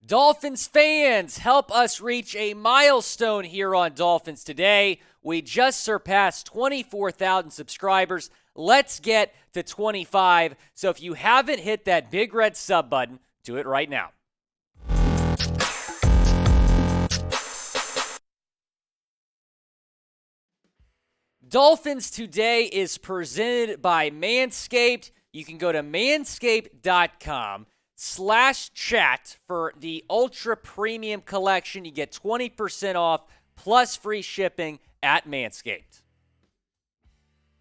Dolphins fans, help us reach a milestone here on Dolphins Today. We just surpassed 24,000 subscribers. Let's get to 25. So if you haven't hit that big red sub button, do it right now. Dolphins Today is presented by Manscaped. You can go to manscaped.com/chat for the Ultra Premium Collection. You get 20% off plus free shipping at Manscaped.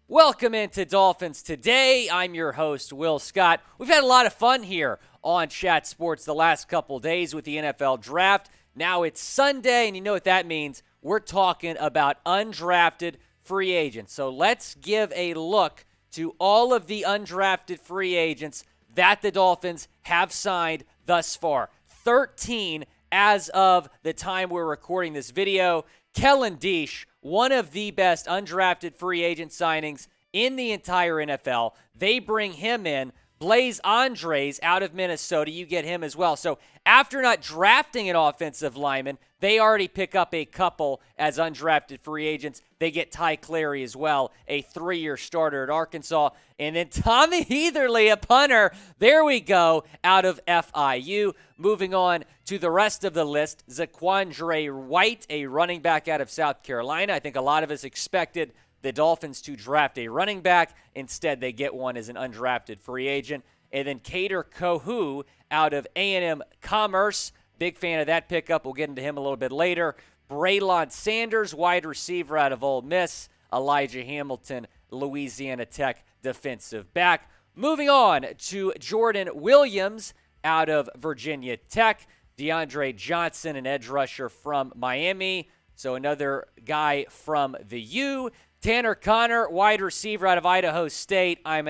Welcome into Dolphins Today. I'm your host, Will Scott. We've had a lot of fun here on Chat Sports the last couple days with the NFL Draft. Now it's Sunday, and you know what that means. We're talking about undrafted free agents. So let's give a look to all of the undrafted free agents that the Dolphins have signed thus far. 13 as of the time we're recording this video. Kellen Diesch, one of the best undrafted free agent signings in the entire NFL. They bring him in. Blaise Andries out of Minnesota, you get him as well. So after not drafting an offensive lineman, they already pick up a couple as undrafted free agents. They get Clary as well, a 3-year starter at Arkansas. And then Tommy Heatherly, a punter. There we go, out of FIU. Moving on to the rest of the list, Zaquandre White, a running back out of South Carolina. I think a lot of us expected the Dolphins to draft a running back. Instead, they get one as an undrafted free agent. And then Kader Kohou out of A&M Commerce. Big fan of that pickup. We'll get into him a little bit later. Braylon Sanders, wide receiver out of Ole Miss. Elijah Hamilton, Louisiana Tech defensive back. Moving on to Jordan Williams out of Virginia Tech. DeAndre Johnson, an edge rusher from Miami. So another guy from the U. Tanner Connor, wide receiver out of Idaho State. I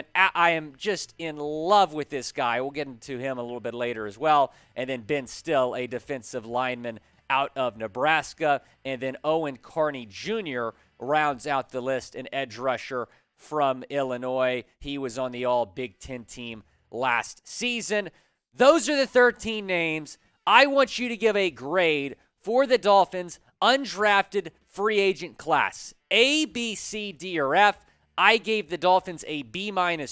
am just in love with this guy. We'll get into him a little bit later as well. And then Ben Still, a defensive lineman out of Nebraska. And then Owen Carney Jr. rounds out the list, an edge rusher from Illinois. He was on the All-Big Ten team last season. Those are the 13 names. I want you to give a grade for the Dolphins' undrafted free agent class. A, B, C, D, or F. I gave the Dolphins a B-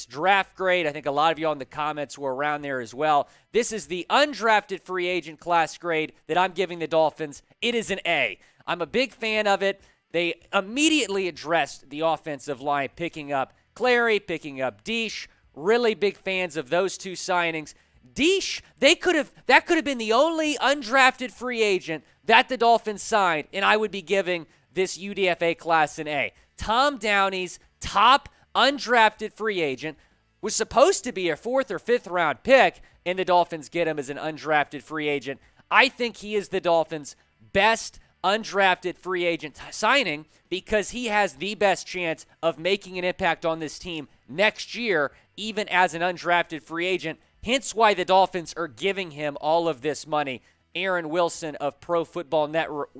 draft grade. I think a lot of you in the comments were around there as well. This is the undrafted free agent class grade that I'm giving the Dolphins. It is an A. I'm a big fan of it. They immediately addressed the offensive line, picking up Clary, picking up Diesch. Really big fans of those two signings. Diesch, that could have been the only undrafted free agent that the Dolphins signed, and I would be giving this UDFA class an A. Tom Downey's top undrafted free agent was supposed to be a 4th or 5th round pick, and the Dolphins get him as an undrafted free agent. I think he is the Dolphins' best undrafted free agent signing because he has the best chance of making an impact on this team next year, even as an undrafted free agent. Hence why the Dolphins are giving him all of this money. Aaron Wilson of Pro Football Network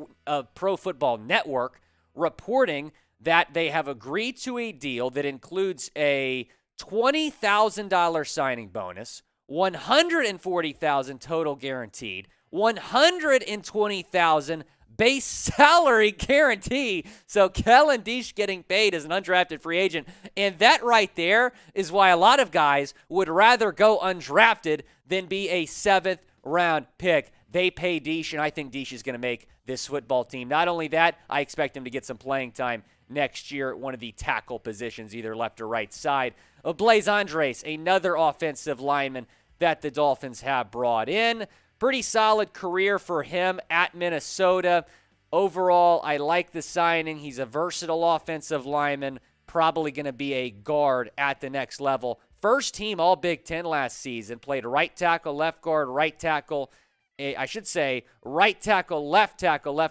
reporting that they have agreed to a deal that includes a $20,000 signing bonus, $140,000 total guaranteed, $120,000 base salary guarantee. So Kellen Diesch getting paid as an undrafted free agent. And that right there is why a lot of guys would rather go undrafted than be a 7th round pick. They pay Diesch, and I think Diesch is going to make this football team. Not only that, I expect him to get some playing time next year at one of the tackle positions, either left or right side. Blaise Andries, another offensive lineman that the Dolphins have brought in. Pretty solid career for him at Minnesota. Overall, I like the signing. He's a versatile offensive lineman, probably going to be a guard at the next level. First team All-Big Ten last season, played right tackle, left guard, right tackle, right tackle, left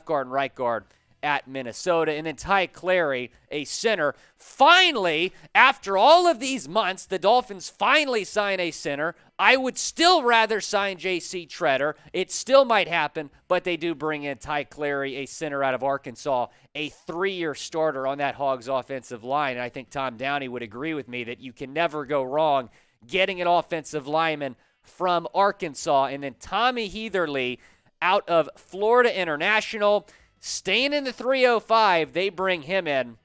guard, and right guard at Minnesota. And then Clary, a center. Finally, after all of these months, the Dolphins finally sign a center. I would still rather sign J.C. Tretter. It still might happen, but they do bring in Clary, a center out of Arkansas, a 3-year starter on that Hogs offensive line. And I think Tom Downey would agree with me that you can never go wrong getting an offensive lineman from Arkansas. And then Tommy Heatherly out of Florida International. Staying in the 305, they bring him in.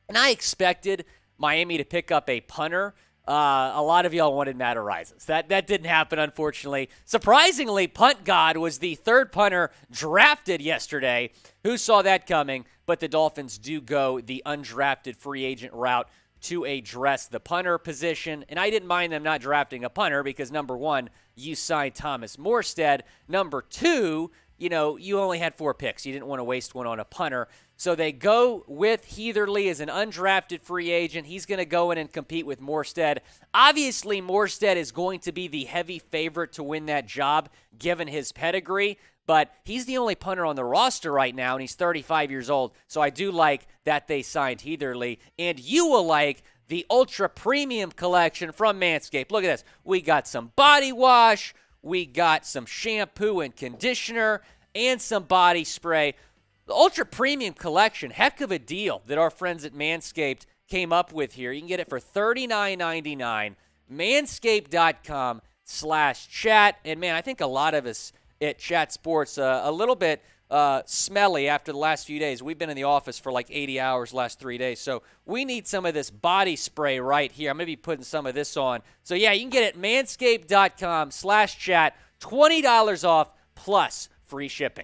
And I expected Miami to pick up a punter. A lot of y'all wanted Matt Araiza. That didn't happen, unfortunately. Surprisingly, Punt God was the third punter drafted yesterday. Who saw that coming? But the Dolphins do go the undrafted free agent route to address the punter position. And I didn't mind them not drafting a punter because, number one, you signed Thomas Morstead. Number two, you only had 4 picks. You didn't want to waste one on a punter. So they go with Heatherly as an undrafted free agent. He's going to go in and compete with Morstead. Obviously, Morstead is going to be the heavy favorite to win that job, given his pedigree. But he's the only punter on the roster right now, and he's 35 years old. So I do like that they signed Heatherly. And you will like the Ultra Premium Collection from Manscaped. Look at this. We got some body wash. We got some shampoo and conditioner and some body spray. The Ultra Premium Collection, heck of a deal that our friends at Manscaped came up with here. You can get it for $39.99. Manscaped.com/chat. And, man, I think a lot of us at Chat Sports a little bit smelly after the last few days. We've been in the office for like 80 hours last 3 days, so we need some of this body spray right here. I'm going to be putting some of this on. So, yeah, you can get it at manscaped.com/chat, $20 off plus free shipping.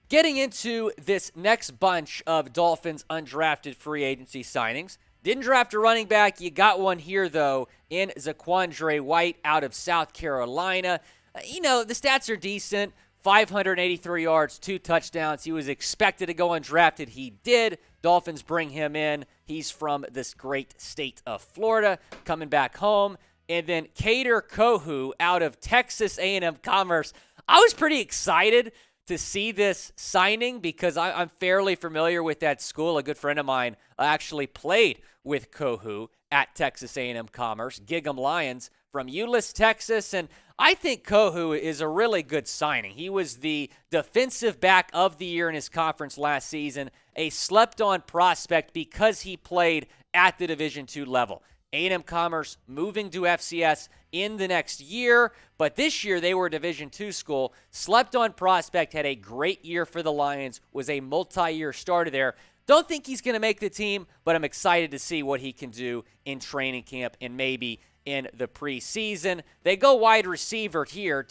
Getting into this next bunch of Dolphins undrafted free agency signings. Didn't draft a running back. You got one here, though, in Zaquandre White out of South Carolina. The stats are decent. 583 yards, 2 touchdowns. He was expected to go undrafted. He did. Dolphins bring him in. He's from this great state of Florida, coming back home. And then Kader Kohou out of Texas A&M Commerce. I was pretty excited to see this signing because I'm fairly familiar with that school. A good friend of mine actually played with Kohou at Texas A&M Commerce, Gig'em Lions from Euless, Texas. And I think Kohou is a really good signing. He was the defensive back of the year in his conference last season, a slept-on prospect because he played at the Division II level. A&M Commerce moving to FCS in the next year, but this year they were a Division II school. Slept-on prospect, had a great year for the Lions, was a multi-year starter there. Don't think he's going to make the team, but I'm excited to see what he can do in training camp and maybe in the preseason. They go wide receiver here,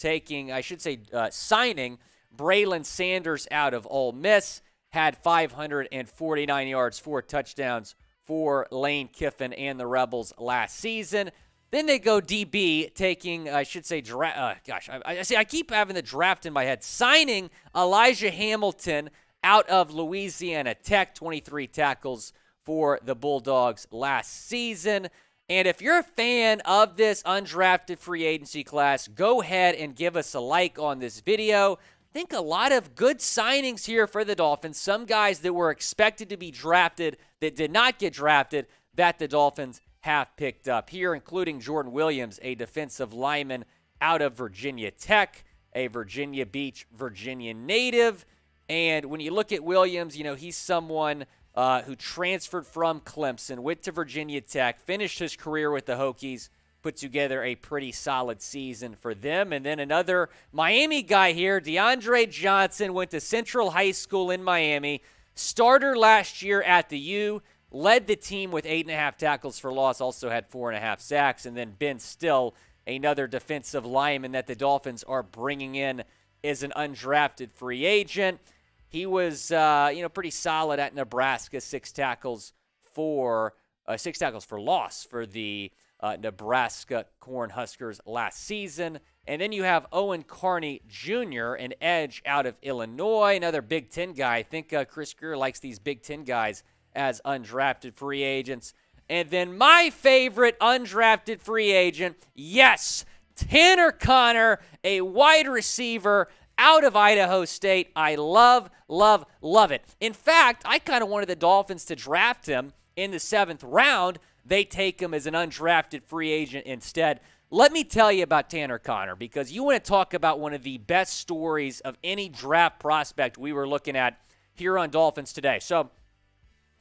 signing Braylon Sanders out of Ole Miss. Had 549 yards, 4 touchdowns for Lane Kiffin and the Rebels last season. Then they go DB, taking, I keep having the draft in my head. Signing Elijah Hamilton out of Louisiana Tech, 23 tackles for the Bulldogs last season. And if you're a fan of this undrafted free agency class, go ahead and give us a like on this video. I think a lot of good signings here for the Dolphins. Some guys that were expected to be drafted that did not get drafted that the Dolphins have picked up here, including Jordan Williams, a defensive lineman out of Virginia Tech, a Virginia Beach, Virginia native. And when you look at Williams, he's someone who transferred from Clemson, went to Virginia Tech, finished his career with the Hokies, put together a pretty solid season for them. And then another Miami guy here, DeAndre Johnson, went to Central High School in Miami, starter last year at the U, led the team with 8.5 tackles for loss, also had 4.5 sacks. And then Ben Still, another defensive lineman that the Dolphins are bringing in as an undrafted free agent. He was, pretty solid at Nebraska, 6 tackles for loss for the Nebraska Cornhuskers last season. And then you have Owen Carney Jr., an edge out of Illinois, another Big Ten guy. I think Chris Greer likes these Big Ten guys as undrafted free agents. And then my favorite undrafted free agent, yes, Tanner Conner, a wide receiver out of Idaho State. I love, love, love it. In fact, I kind of wanted the Dolphins to draft him in the 7th round. They take him as an undrafted free agent instead. Let me tell you about Tanner Conner, because you want to talk about one of the best stories of any draft prospect we were looking at here on Dolphins Today. So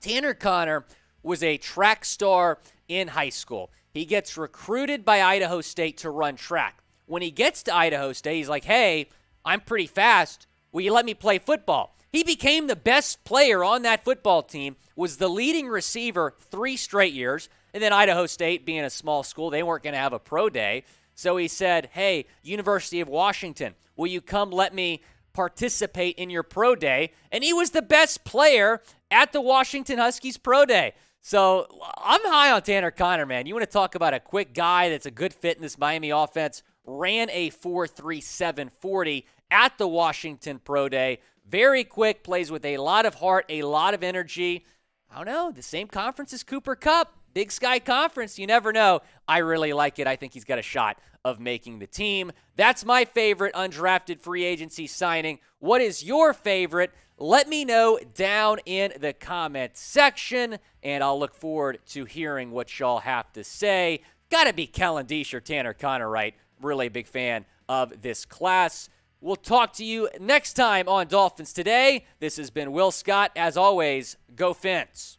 Tanner Conner was a track star in high school. He gets recruited by Idaho State to run track. When he gets to Idaho State, he's like, hey, I'm pretty fast. Will you let me play football? He became the best player on that football team, was the leading receiver 3 straight years, and then Idaho State, being a small school, they weren't going to have a pro day. So he said, hey, University of Washington, will you come let me participate in your pro day? And he was the best player at the Washington Huskies pro day. So I'm high on Tanner Conner, man. You want to talk about a quick guy that's a good fit in this Miami offense? Ran a 4.37 40 at the Washington pro day. Very quick, plays with a lot of heart, a lot of energy. I don't know, the same conference as Cooper Kupp. Big Sky Conference, you never know. I really like it. I think he's got a shot of making the team. That's my favorite undrafted free agency signing. What is your favorite? Let me know down in the comment section, and I'll look forward to hearing what y'all have to say. Got to be Kellen Diesch or Tanner Conner, right? Really a big fan of this class. We'll talk to you next time on Dolphins Today. This has been Will Scott. As always, go Fins.